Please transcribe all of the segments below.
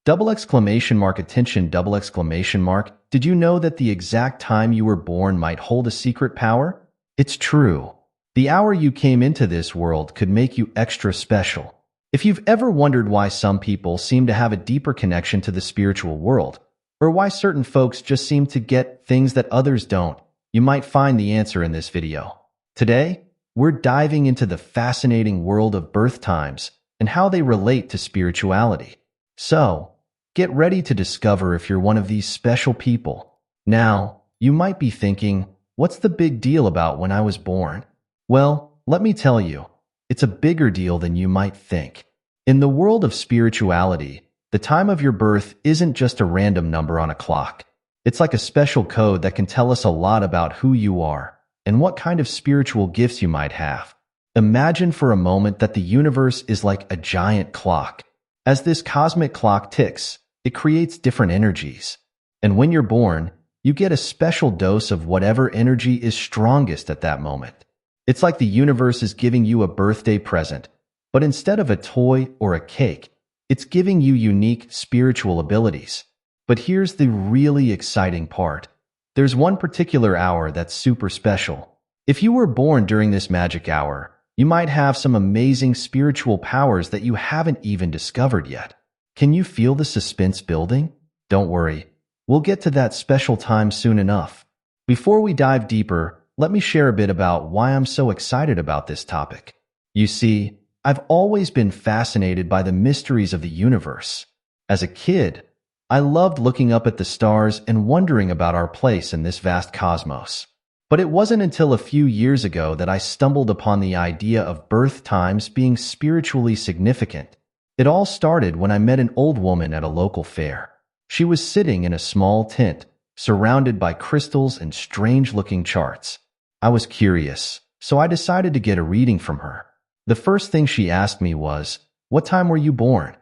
Double exclamation mark, attention, double exclamation mark. Did you know that the exact time you were born might hold a secret power? It's true. The hour you came into this world could make you extra special. If you've ever wondered why some people seem to have a deeper connection to the spiritual world, or why certain folks just seem to get things that others don't, you might find the answer in this video. Today, we're diving into the fascinating world of birth times and how they relate to spirituality. So, get ready to discover if you're one of these special people. Now, you might be thinking, what's the big deal about when I was born? Well, let me tell you, it's a bigger deal than you might think. In the world of spirituality, the time of your birth isn't just a random number on a clock. It's like a special code that can tell us a lot about who you are and what kind of spiritual gifts you might have. Imagine for a moment that the universe is like a giant clock. As this cosmic clock ticks, it creates different energies. And when you're born, you get a special dose of whatever energy is strongest at that moment. It's like the universe is giving you a birthday present, but instead of a toy or a cake, it's giving you unique spiritual abilities. But here's the really exciting part. There's one particular hour that's super special. If you were born during this magic hour, you might have some amazing spiritual powers that you haven't even discovered yet. Can you feel the suspense building? Don't worry, we'll get to that special time soon enough. Before we dive deeper, let me share a bit about why I'm so excited about this topic. You see, I've always been fascinated by the mysteries of the universe. As a kid, I loved looking up at the stars and wondering about our place in this vast cosmos. But it wasn't until a few years ago that I stumbled upon the idea of birth times being spiritually significant. It all started when I met an old woman at a local fair. She was sitting in a small tent, surrounded by crystals and strange-looking charts. I was curious, so I decided to get a reading from her. The first thing she asked me was, "What time were you born?"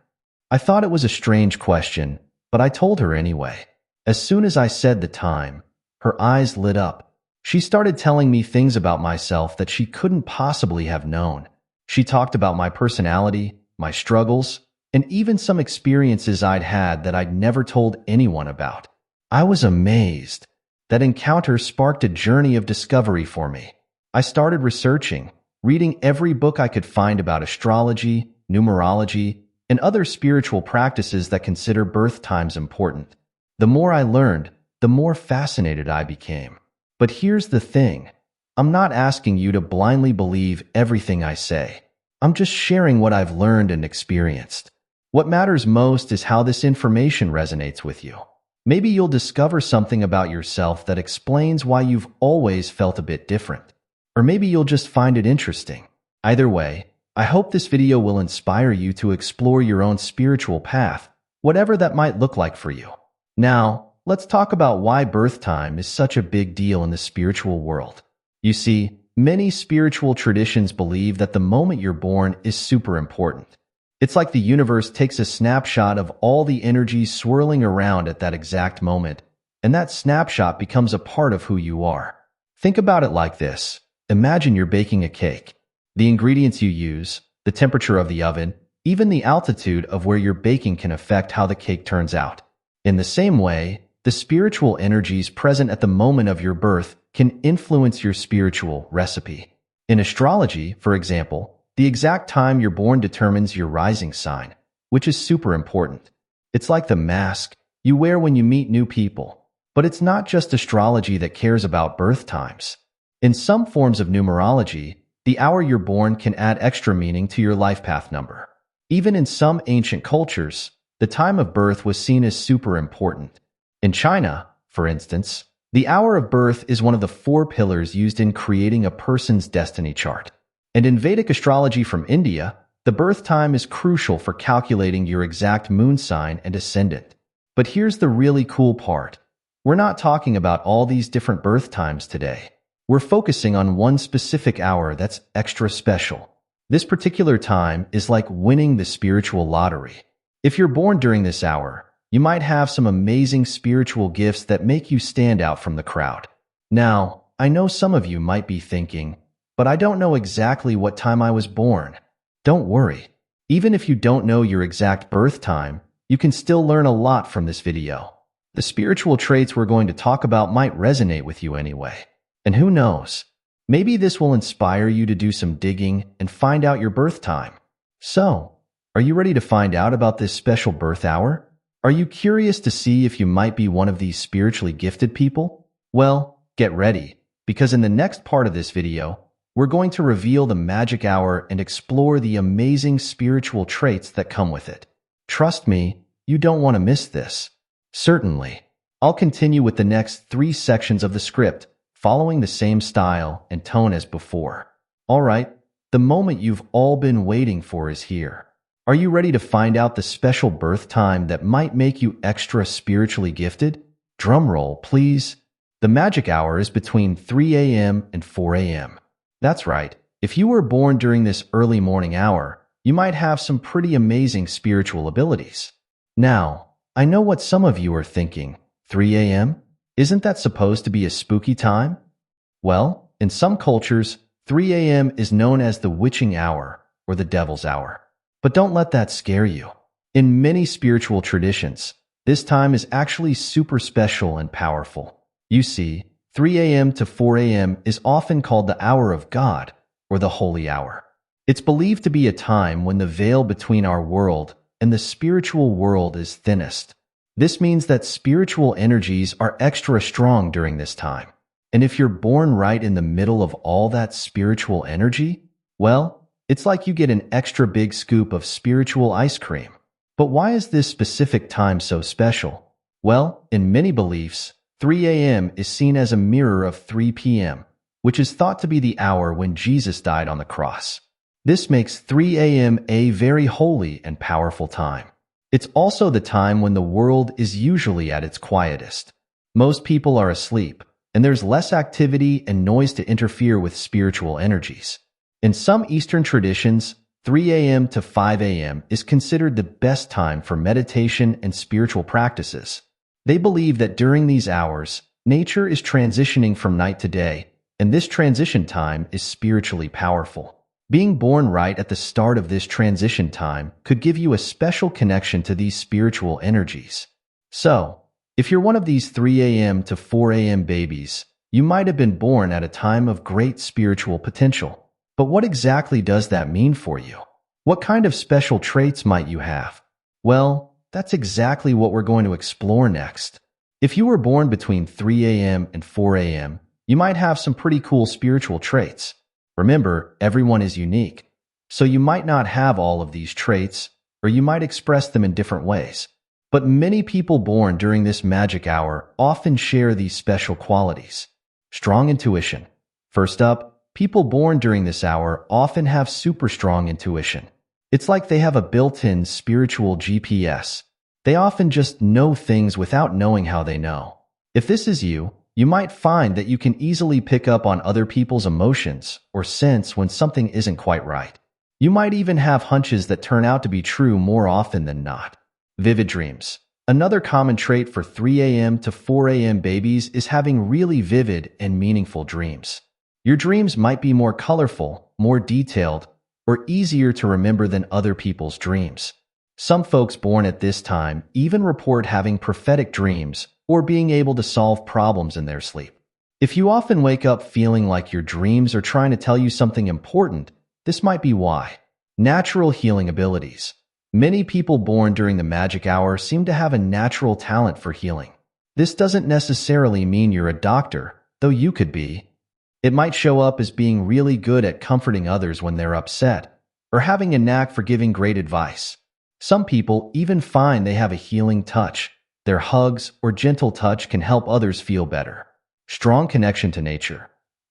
I thought it was a strange question, but I told her anyway. As soon as I said the time, her eyes lit up. She started telling me things about myself that she couldn't possibly have known. She talked about my personality, my struggles, and even some experiences I'd had that I'd never told anyone about. I was amazed. That encounter sparked a journey of discovery for me. I started researching, reading every book I could find about astrology, numerology, and other spiritual practices that consider birth times important. The more I learned, the more fascinated I became. But here's the thing. I'm not asking you to blindly believe everything I say. I'm just sharing what I've learned and experienced. What matters most is how this information resonates with you. Maybe you'll discover something about yourself that explains why you've always felt a bit different. Or maybe you'll just find it interesting. Either way, I hope this video will inspire you to explore your own spiritual path, whatever that might look like for you. Now, let's talk about why birth time is such a big deal in the spiritual world. You see, many spiritual traditions believe that the moment you're born is super important. It's like the universe takes a snapshot of all the energies swirling around at that exact moment, and that snapshot becomes a part of who you are. Think about it like this. Imagine you're baking a cake. The ingredients you use, the temperature of the oven, even the altitude of where you're baking can affect how the cake turns out. In the same way, the spiritual energies present at the moment of your birth can influence your spiritual recipe. In astrology, for example, the exact time you're born determines your rising sign, which is super important. It's like the mask you wear when you meet new people. But it's not just astrology that cares about birth times. In some forms of numerology, the hour you're born can add extra meaning to your life path number. Even in some ancient cultures, the time of birth was seen as super important. In China, for instance, the hour of birth is one of the 4 pillars used in creating a person's destiny chart. And in Vedic astrology from India, the birth time is crucial for calculating your exact moon sign and ascendant. But here's the really cool part. We're not talking about all these different birth times today. We're focusing on one specific hour that's extra special. This particular time is like winning the spiritual lottery. If you're born during this hour, you might have some amazing spiritual gifts that make you stand out from the crowd. Now, I know some of you might be thinking, but I don't know exactly what time I was born. Don't worry. Even if you don't know your exact birth time, you can still learn a lot from this video. The spiritual traits we're going to talk about might resonate with you anyway. And who knows? Maybe this will inspire you to do some digging and find out your birth time. So, are you ready to find out about this special birth hour? Are you curious to see if you might be one of these spiritually gifted people? Well, get ready, because in the next part of this video, we're going to reveal the magic hour and explore the amazing spiritual traits that come with it. Trust me, you don't want to miss this. Certainly. I'll continue with the next 3 sections of the script, following the same style and tone as before. Alright, the moment you've all been waiting for is here. Are you ready to find out the special birth time that might make you extra spiritually gifted? Drumroll, please. The magic hour is between 3 a.m. and 4 a.m. That's right. If you were born during this early morning hour, you might have some pretty amazing spiritual abilities. Now, I know what some of you are thinking. 3 a.m.? Isn't that supposed to be a spooky time? Well, in some cultures, 3 a.m. is known as the witching hour or the devil's hour. But don't let that scare you. In many spiritual traditions, this time is actually super special and powerful. You see, 3 a.m. to 4 a.m. is often called the hour of God or the holy hour. It's believed to be a time when the veil between our world and the spiritual world is thinnest. This means that spiritual energies are extra strong during this time. And if you're born right in the middle of all that spiritual energy, well, it's like you get an extra big scoop of spiritual ice cream. But why is this specific time so special? Well, in many beliefs, 3 a.m. is seen as a mirror of 3 p.m., which is thought to be the hour when Jesus died on the cross. This makes 3 a.m. a very holy and powerful time. It's also the time when the world is usually at its quietest. Most people are asleep, and there's less activity and noise to interfere with spiritual energies. In some Eastern traditions, 3 a.m. to 5 a.m. is considered the best time for meditation and spiritual practices. They believe that during these hours, nature is transitioning from night to day, and this transition time is spiritually powerful. Being born right at the start of this transition time could give you a special connection to these spiritual energies. So, if you're one of these 3 a.m. to 4 a.m. babies, you might have been born at a time of great spiritual potential. But what exactly does that mean for you? What kind of special traits might you have? Well, that's exactly what we're going to explore next. If you were born between 3 a.m. and 4 a.m., you might have some pretty cool spiritual traits. Remember, everyone is unique, so you might not have all of these traits, or you might express them in different ways. But many people born during this magic hour often share these special qualities. Strong intuition. First up, people born during this hour often have super strong intuition. It's like they have a built-in spiritual GPS. They often just know things without knowing how they know. If this is you, you might find that you can easily pick up on other people's emotions or sense when something isn't quite right. You might even have hunches that turn out to be true more often than not. Vivid dreams. Another common trait for 3 a.m. to 4 a.m. babies is having really vivid and meaningful dreams. Your dreams might be more colorful, more detailed, or easier to remember than other people's dreams. Some folks born at this time even report having prophetic dreams or being able to solve problems in their sleep. If you often wake up feeling like your dreams are trying to tell you something important, this might be why. Natural healing abilities. Many people born during the magic hour seem to have a natural talent for healing. This doesn't necessarily mean you're a doctor, though you could be. It might show up as being really good at comforting others when they're upset, or having a knack for giving great advice. Some people even find they have a healing touch. Their hugs or gentle touch can help others feel better. Strong connection to nature.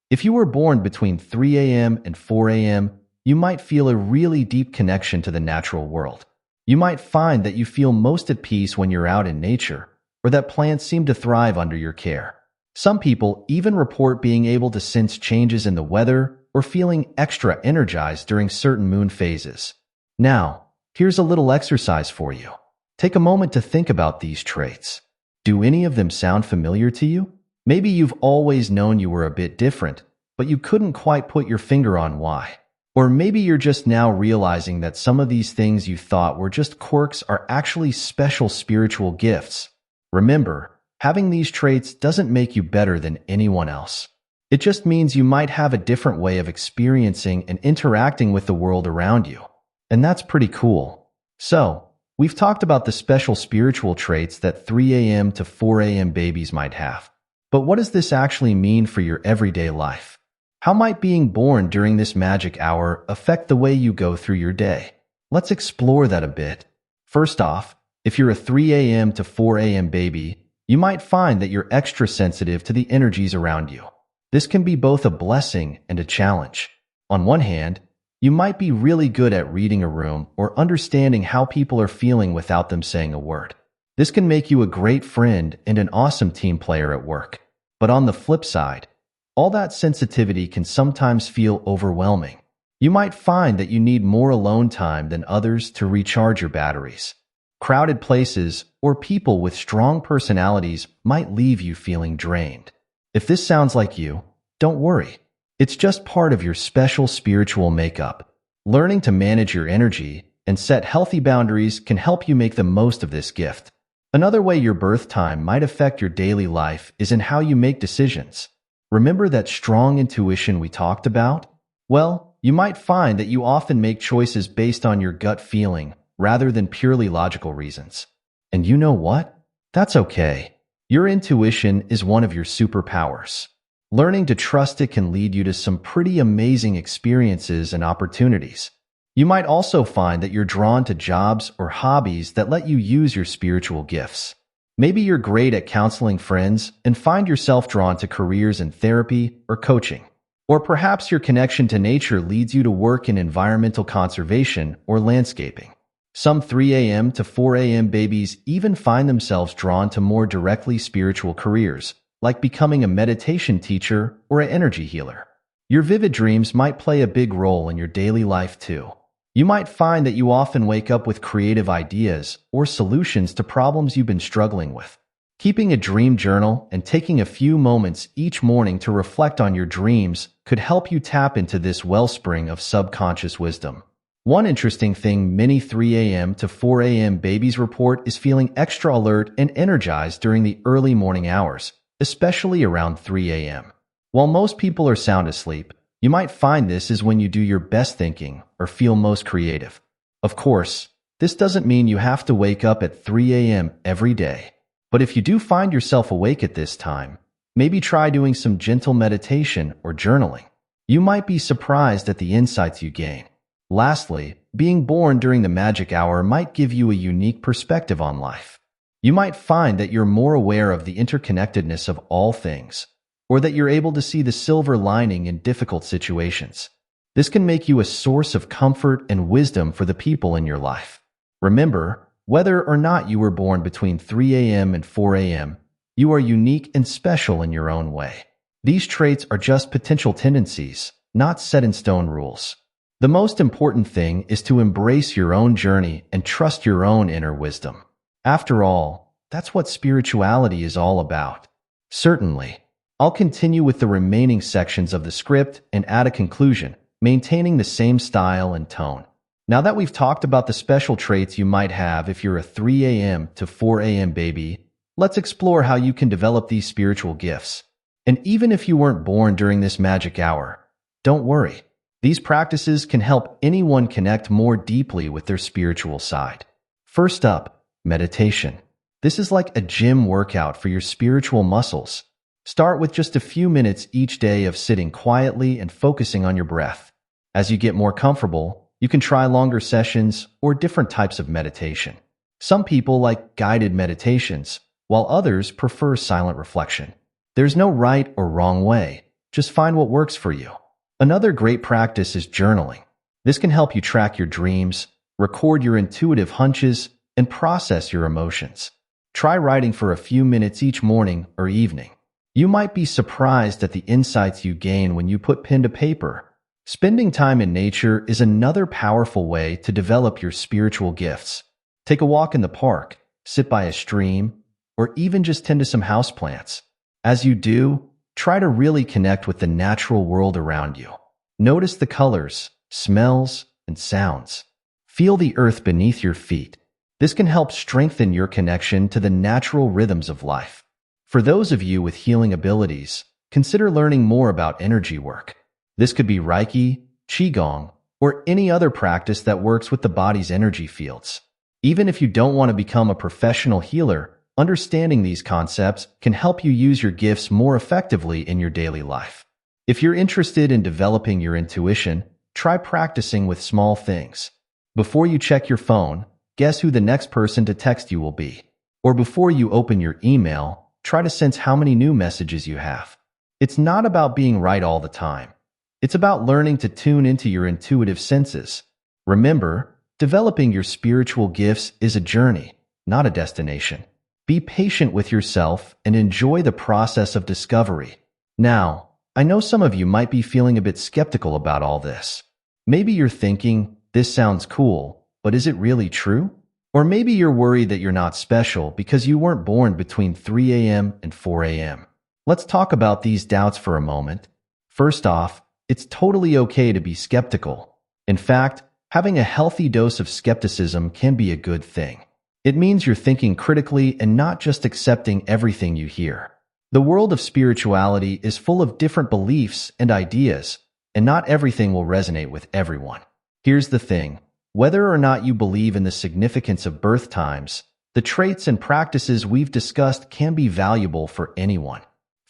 If you were born between 3 a.m. and 4 a.m., you might feel a really deep connection to the natural world. You might find that you feel most at peace when you're out in nature, or that plants seem to thrive under your care. Some people even report being able to sense changes in the weather or feeling extra energized during certain moon phases. Now, here's a little exercise for you. Take a moment to think about these traits. Do any of them sound familiar to you? Maybe you've always known you were a bit different, but you couldn't quite put your finger on why. Or maybe you're just now realizing that some of these things you thought were just quirks are actually special spiritual gifts. Remember, having these traits doesn't make you better than anyone else. It just means you might have a different way of experiencing and interacting with the world around you. And that's pretty cool. So, we've talked about the special spiritual traits that 3 a.m. to 4 a.m. babies might have. But what does this actually mean for your everyday life? How might being born during this magic hour affect the way you go through your day? Let's explore that a bit. First off, if you're a 3 a.m. to 4 a.m. baby, you might find that you're extra sensitive to the energies around you. This can be both a blessing and a challenge. On one hand, you might be really good at reading a room or understanding how people are feeling without them saying a word. This can make you a great friend and an awesome team player at work. But on the flip side, all that sensitivity can sometimes feel overwhelming. You might find that you need more alone time than others to recharge your batteries. Crowded places or people with strong personalities might leave you feeling drained. If this sounds like you, don't worry. It's just part of your special spiritual makeup. Learning to manage your energy and set healthy boundaries can help you make the most of this gift. Another way your birth time might affect your daily life is in how you make decisions. Remember that strong intuition we talked about? Well, you might find that you often make choices based on your gut feeling rather than purely logical reasons. And you know what? That's okay. Your intuition is one of your superpowers. Learning to trust it can lead you to some pretty amazing experiences and opportunities. You might also find that you're drawn to jobs or hobbies that let you use your spiritual gifts. Maybe you're great at counseling friends and find yourself drawn to careers in therapy or coaching. Or perhaps your connection to nature leads you to work in environmental conservation or landscaping. Some 3 a.m. to 4 a.m. babies even find themselves drawn to more directly spiritual careers, like becoming a meditation teacher or an energy healer. Your vivid dreams might play a big role in your daily life too. You might find that you often wake up with creative ideas or solutions to problems you've been struggling with. Keeping a dream journal and taking a few moments each morning to reflect on your dreams could help you tap into this wellspring of subconscious wisdom. One interesting thing many 3 a.m. to 4 a.m. babies report is feeling extra alert and energized during the early morning hours, especially around 3 a.m. While most people are sound asleep, you might find this is when you do your best thinking or feel most creative. Of course, this doesn't mean you have to wake up at 3 a.m. every day. But if you do find yourself awake at this time, maybe try doing some gentle meditation or journaling. You might be surprised at the insights you gain. Lastly, being born during the magic hour might give you a unique perspective on life. You might find that you're more aware of the interconnectedness of all things, or that you're able to see the silver lining in difficult situations. This can make you a source of comfort and wisdom for the people in your life. Remember, whether or not you were born between 3 a.m. and 4 a.m., you are unique and special in your own way. These traits are just potential tendencies, not set-in-stone rules. The most important thing is to embrace your own journey and trust your own inner wisdom. After all, that's what spirituality is all about. Certainly, I'll continue with the remaining sections of the script and add a conclusion, maintaining the same style and tone. Now that we've talked about the special traits you might have if you're a 3 a.m. to 4 a.m. baby, let's explore how you can develop these spiritual gifts. And even if you weren't born during this magic hour, don't worry. These practices can help anyone connect more deeply with their spiritual side. First up, meditation. This is like a gym workout for your spiritual muscles. Start with just a few minutes each day of sitting quietly and focusing on your breath. As you get more comfortable, you can try longer sessions or different types of meditation. Some people like guided meditations, while others prefer silent reflection. There's no right or wrong way. Just find what works for you. Another great practice is journaling. This can help you track your dreams, record your intuitive hunches, and process your emotions. Try writing for a few minutes each morning or evening. You might be surprised at the insights you gain when you put pen to paper. Spending time in nature is another powerful way to develop your spiritual gifts. Take a walk in the park, sit by a stream, or even just tend to some houseplants. As you do, try to really connect with the natural world around you. Notice the colors, smells, and sounds. Feel the earth beneath your feet. This can help strengthen your connection to the natural rhythms of life. For those of you with healing abilities, consider learning more about energy work. This could be Reiki, Qigong, or any other practice that works with the body's energy fields. Even if you don't want to become a professional healer, understanding these concepts can help you use your gifts more effectively in your daily life. If you're interested in developing your intuition, try practicing with small things. Before you check your phone, guess who the next person to text you will be. Or before you open your email, try to sense how many new messages you have. It's not about being right all the time. It's about learning to tune into your intuitive senses. Remember, developing your spiritual gifts is a journey, not a destination. Be patient with yourself and enjoy the process of discovery. Now, I know some of you might be feeling a bit skeptical about all this. Maybe you're thinking, this sounds cool, but is it really true? Or maybe you're worried that you're not special because you weren't born between 3 a.m. and 4 a.m. Let's talk about these doubts for a moment. First off, it's totally okay to be skeptical. In fact, having a healthy dose of skepticism can be a good thing. It means you're thinking critically and not just accepting everything you hear. The world of spirituality is full of different beliefs and ideas, and not everything will resonate with everyone. Here's the thing. Whether or not you believe in the significance of birth times, the traits and practices we've discussed can be valuable for anyone.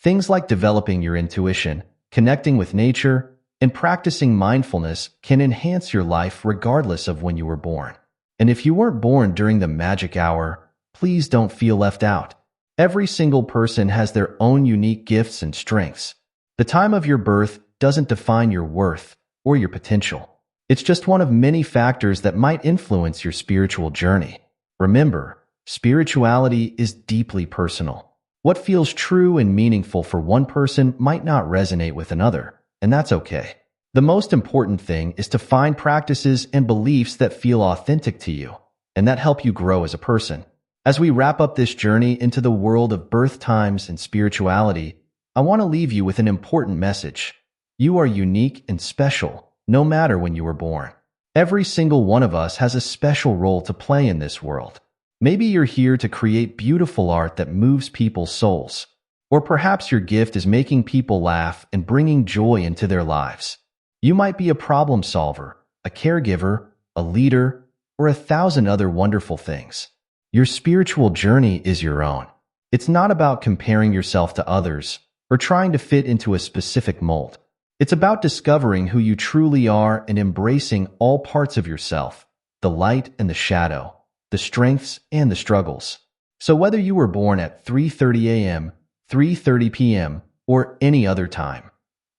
Things like developing your intuition, connecting with nature, and practicing mindfulness can enhance your life regardless of when you were born. And if you weren't born during the magic hour, please don't feel left out. Every single person has their own unique gifts and strengths. The time of your birth doesn't define your worth or your potential. It's just one of many factors that might influence your spiritual journey. Remember, spirituality is deeply personal. What feels true and meaningful for one person might not resonate with another, and that's okay. The most important thing is to find practices and beliefs that feel authentic to you, and that help you grow as a person. As we wrap up this journey into the world of birth times and spirituality, I want to leave you with an important message. You are unique and special, no matter when you were born. Every single one of us has a special role to play in this world. Maybe you're here to create beautiful art that moves people's souls. Or perhaps your gift is making people laugh and bringing joy into their lives. You might be a problem solver, a caregiver, a leader, or 1,000 other wonderful things. Your spiritual journey is your own. It's not about comparing yourself to others or trying to fit into a specific mold. It's about discovering who you truly are and embracing all parts of yourself, the light and the shadow, the strengths and the struggles. So whether you were born at 3:30 a.m., 3:30 p.m., or any other time,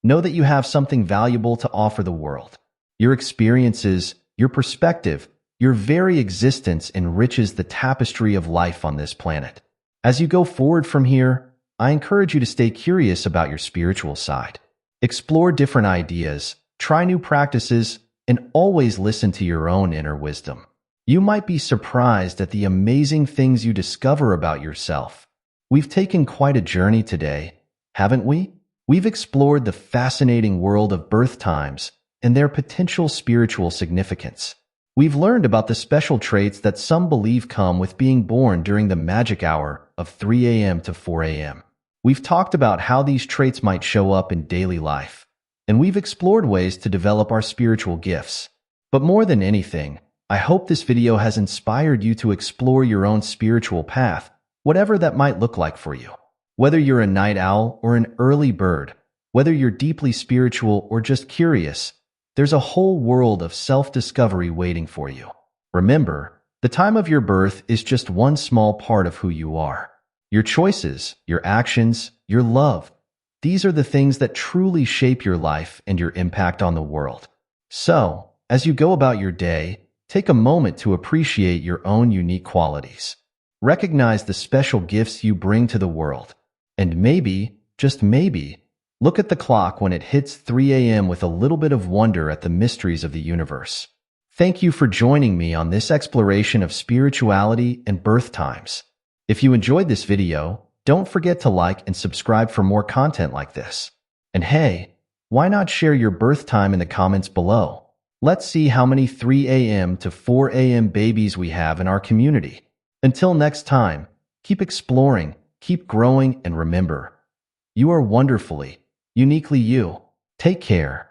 know that you have something valuable to offer the world. Your experiences, your perspective, your very existence enriches the tapestry of life on this planet. As you go forward from here, I encourage you to stay curious about your spiritual side. Explore different ideas, try new practices, and always listen to your own inner wisdom. You might be surprised at the amazing things you discover about yourself. We've taken quite a journey today, haven't we? We've explored the fascinating world of birth times and their potential spiritual significance. We've learned about the special traits that some believe come with being born during the magic hour of 3 a.m. to 4 a.m. We've talked about how these traits might show up in daily life, and we've explored ways to develop our spiritual gifts. But more than anything, I hope this video has inspired you to explore your own spiritual path, whatever that might look like for you. Whether you're a night owl or an early bird, whether you're deeply spiritual or just curious, there's a whole world of self-discovery waiting for you. Remember, the time of your birth is just one small part of who you are. Your choices, your actions, your love, these are the things that truly shape your life and your impact on the world. So, as you go about your day, take a moment to appreciate your own unique qualities. Recognize the special gifts you bring to the world. And maybe, just maybe, look at the clock when it hits 3 a.m. with a little bit of wonder at the mysteries of the universe. Thank you for joining me on this exploration of spirituality and birth times. If you enjoyed this video, don't forget to like and subscribe for more content like this. And hey, why not share your birth time in the comments below? Let's see how many 3 a.m. to 4 a.m. babies we have in our community. Until next time, keep exploring, keep growing, and remember, you are wonderfully, uniquely you. Take care.